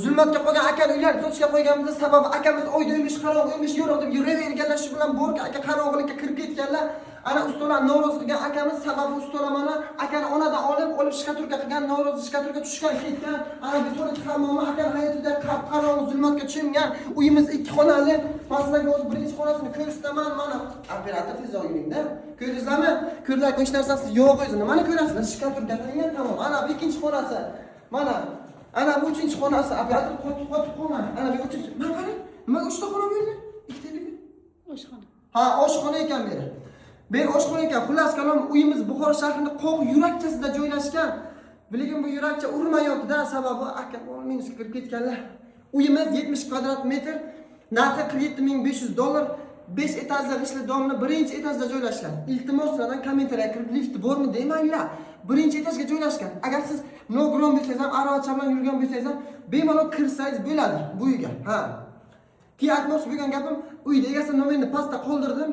Zulmatga qolgan aka uylar sotishga qo'yganimiz sababi akamiz oyda uymish, qaroq uymish, yo'q deb yuraverganlar, shu bilan bork aka qarog'likka kirib ketganlar. Ana ustolar norozi qilgan akamiz sababi ustolamani akani onadan olib shkaturka qilgan, norozi shkaturka tushgan ketgan. Ana bitta hammoma akani hayotida qarog'i zulmatga tushgan. Uyimiz 2 xonali, masalan, o'zi birinchi xonasini ko'rsataman, mana operator tez oldingda. Ko'rdingizmi? Ko'rlar hech narsasi yo'q o'zi. Nimani ko'rasizlar? Shkaturka qilingan, tamom. Ana bu ikkinchi xonasi. Mana ana bu 3-xonasi, operator qotib qolmadi. Ana bu 3. Mana qarang, nima 3 ta xona bo'ldi? Ikkitalik. Oshxona. Ha, oshxona ekan beri. Ben oshxona ekan. Xullas kalom uyimiz Buxoro shahrining qo'q yurakchasida joylashgan. Lekin bu yurakcha urmayapti-da, sababi aka minusga kirib ketganlar. Uyimiz 70 kvadrat metr, narxi $47,500. 5 etajli g'ishli domni birinchi etajda joylashgan. Iltimos sizlardan kommentariya kirib lift bormi demanglar. Birinchi etajga joylashgan. Agar siz nogiron bo'lsangiz ham, aravacha bilan yurgan bo'lsangiz ham, bemalol kirsangiz bo'ladi bu uyga. Ha. Ki aytmoqchi bo'lgan gapim, uyda egasi nomerini pastda qoldirdim.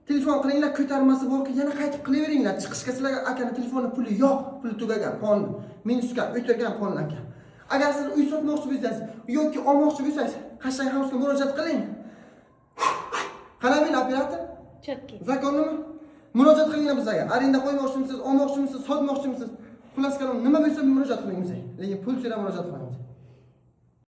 Telefon qilinglar, ko'tarmasi borki, yana qaytib qilaveringlar. Chiqishga sizlarga akani telefoni puli yo'q, puli tugagan, qon minusga o'tirgan qonlar aka. Agar siz uy sotmoqchi bo'lsangiz yoki olmoqchi bo'lsangiz, Qashqai Housega murojaat qiling. Qanaqa operator? Chatki. Zakonimi? Murojaat qilinglar bizga. Arenda qo'ymoqchimisiz, olmoqchimisiz, sotmoqchimisiz? Xullas kalom nima bo'lsa murojaat qiling bizga. Lekin pul so'rab murojaat qilamiz.